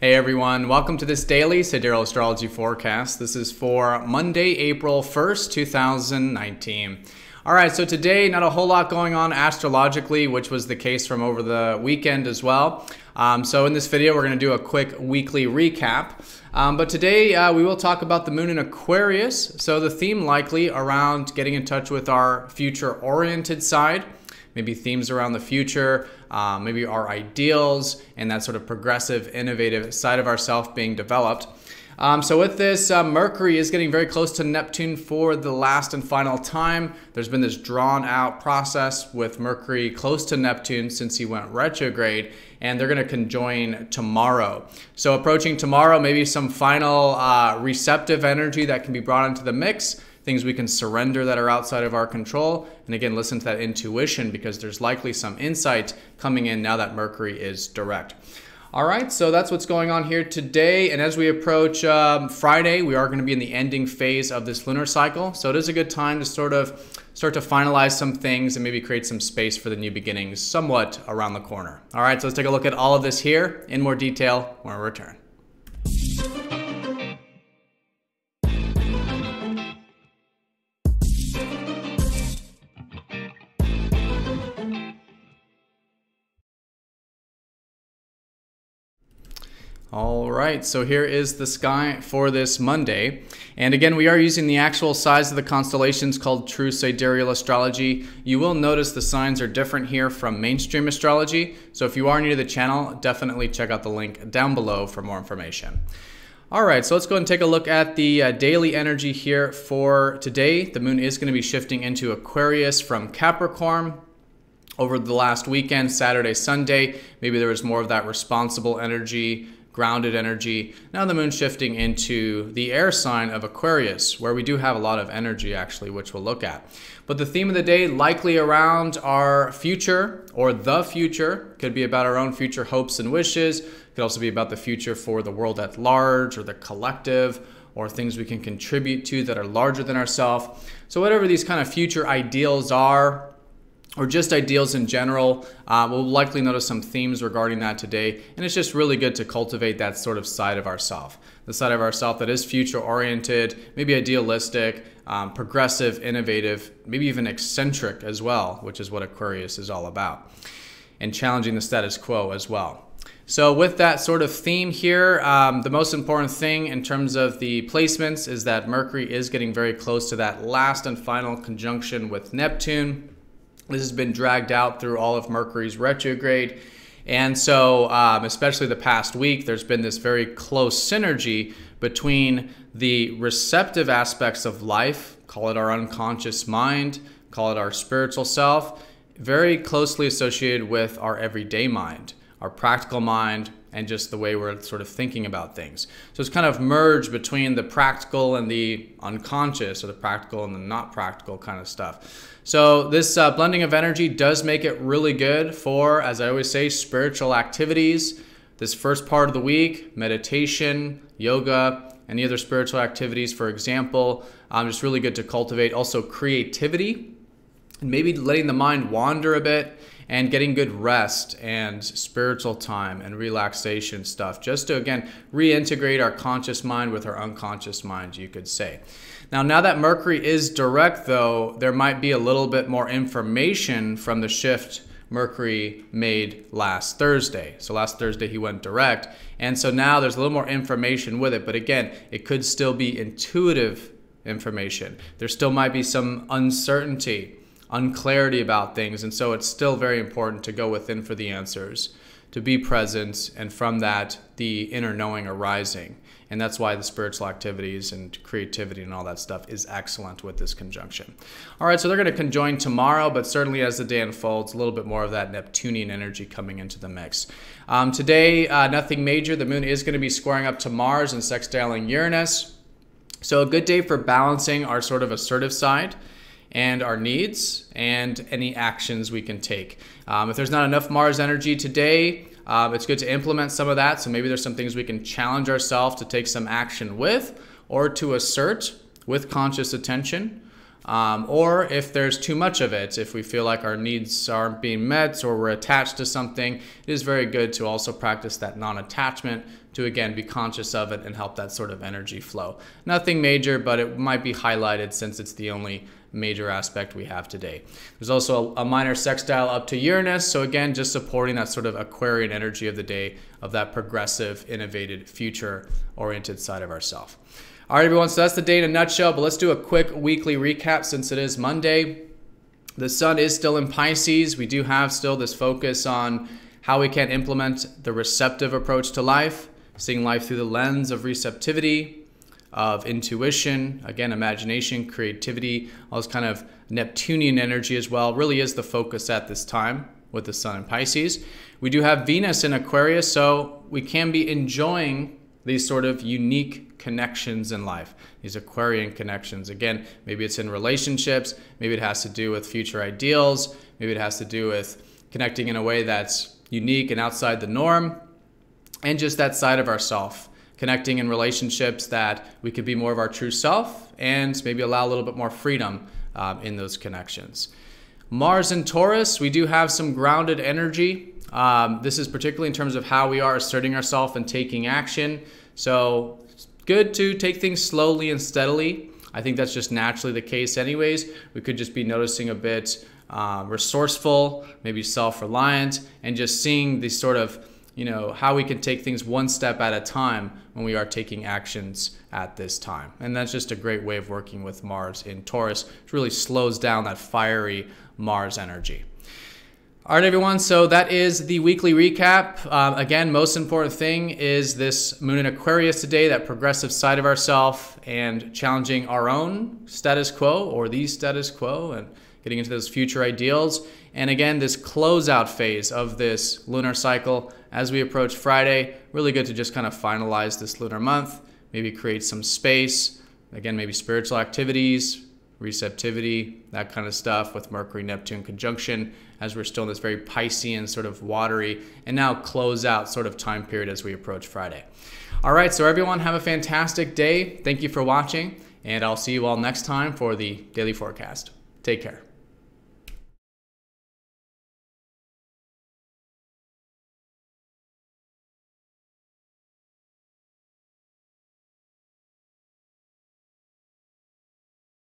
Hey everyone, welcome to this daily Sidereal Astrology forecast. This is for Monday, April 1st, 2019. All right, so today, not a whole lot going on astrologically, which was the case from over the weekend as well. So in this video, we're going to do a quick weekly recap. But today, we will talk about the moon in Aquarius. So the theme likely around getting in touch with our future-oriented side. Maybe themes around the future, maybe our ideals, and that sort of progressive, innovative side of ourselves being developed. So with this, Mercury is getting very close to Neptune for the last and final time. There's been this drawn out process with Mercury close to Neptune since he went retrograde, and they're going to conjoin tomorrow. So approaching tomorrow, maybe some final receptive energy that can be brought into the mix. Things we can surrender that are outside of our control. And again, listen to that intuition because there's likely some insight coming in now that Mercury is direct. All right, so that's what's going on here today. And as we approach Friday, we are going to be in the ending phase of this lunar cycle. So it is a good time to sort of start to finalize some things and maybe create some space for the new beginnings somewhat around the corner. All right, so let's take a look at all of this here in more detail when we return. All right, so here is the sky for this Monday. And again, we are using the actual size of the constellations called true sidereal astrology. You will notice the signs are different here from mainstream astrology. So if you are new to the channel, definitely check out the link down below for more information. All right, so let's go ahead and take a look at the daily energy here for today. The moon is going to be shifting into Aquarius from Capricorn. Over the last weekend, Saturday, Sunday, maybe there was more of that responsible energy, grounded energy. Now the moon's shifting into the air sign of Aquarius, where we do have a lot of energy actually, which we'll look at. But the theme of the day likely around our future or the future. Could be about our own future hopes and wishes. Could also be about the future for the world at large or the collective or things we can contribute to that are larger than ourselves. So whatever these kind of future ideals are, or just ideals in general, we'll likely notice some themes regarding that today. And it's just really good to cultivate that sort of side of ourself. The side of ourself that is future-oriented, maybe idealistic, progressive, innovative, maybe even eccentric as well, which is what Aquarius is all about. And challenging the status quo as well. So with that sort of theme here, the most important thing in terms of the placements is that Mercury is getting very close to that last and final conjunction with Neptune. This has been dragged out through all of Mercury's retrograde. And so, especially the past week, there's been this very close synergy between the receptive aspects of life, call it our unconscious mind, call it our spiritual self, very closely associated with our everyday mind, our practical mind, and just the way we're sort of thinking about things. So it's kind of merged between the practical and the unconscious, or the practical and the not practical kind of stuff. So this blending of energy does make it really good for, as I always say, spiritual activities. This first part of the week, meditation, yoga, any other spiritual activities, for example, just really good to cultivate. Also creativity, and maybe letting the mind wander a bit, and getting good rest and spiritual time and relaxation stuff, just to, again, reintegrate our conscious mind with our unconscious mind, you could say. Now that Mercury is direct, though, there might be a little bit more information from the shift Mercury made last Thursday. So last Thursday he went direct, and so now there's a little more information with it, but again, it could still be intuitive information. There still might be some uncertainty, unclarity about things, and so it's still very important to go within for the answers, to be present, and from that the inner knowing arising. And that's why the spiritual activities and creativity and all that stuff is excellent with this conjunction. All right, so they're going to conjoin tomorrow, but certainly as the day unfolds, a little bit more of that Neptunian energy coming into the mix. Today, nothing major. The moon is going to be squaring up to Mars and sextiling Uranus. So a good day for balancing our sort of assertive side and our needs and any actions we can take. If there's not enough Mars energy today, it's good to implement some of that. So maybe there's some things we can challenge ourselves to take some action with or to assert with conscious attention. or if there's too much of it, if we feel like our needs aren't being met or we're attached to something, it is very good to also practice that non-attachment to, again, be conscious of it and help that sort of energy flow. Nothing major, but it might be highlighted since it's the only major aspect we have today. There's also a minor sextile up to Uranus, so again, just supporting that sort of Aquarian energy of the day, of that progressive, innovative, future-oriented side of ourselves. All right, everyone, so that's the day in a nutshell, but let's do a quick weekly recap since it is Monday. The sun is still in Pisces. We do have still this focus on how we can implement the receptive approach to life, seeing life through the lens of receptivity, of intuition, again, imagination, creativity, all this kind of Neptunian energy as well, really is the focus at this time with the sun in Pisces. We do have Venus in Aquarius, so we can be enjoying these sort of unique connections in life, these Aquarian connections. Again, maybe it's in relationships, maybe it has to do with future ideals, maybe it has to do with connecting in a way that's unique and outside the norm, and just that side of ourself, connecting in relationships that we could be more of our true self and maybe allow a little bit more freedom in those connections. Mars in Taurus, we do have some grounded energy. This is particularly in terms of how we are asserting ourselves and taking action. So it's good to take things slowly and steadily. I think that's just naturally the case anyways. We could just be noticing a bit resourceful, maybe self-reliant, and just seeing these sort of, how we can take things one step at a time when we are taking actions at this time. And that's just a great way of working with Mars in Taurus. It really slows down that fiery Mars energy. All right, everyone, so that is the weekly recap. Again, most important thing is this moon in Aquarius today, that progressive side of ourselves, and challenging our own status quo or the status quo and getting into those future ideals. And again, this closeout phase of this lunar cycle as we approach Friday, really good to just kind of finalize this lunar month, maybe create some space, again, maybe spiritual activities, receptivity, that kind of stuff with Mercury-Neptune conjunction as we're still in this very Piscean sort of watery and now close out sort of time period as we approach Friday. All right, so everyone have a fantastic day. Thank you for watching, and I'll see you all next time for the daily forecast. Take care.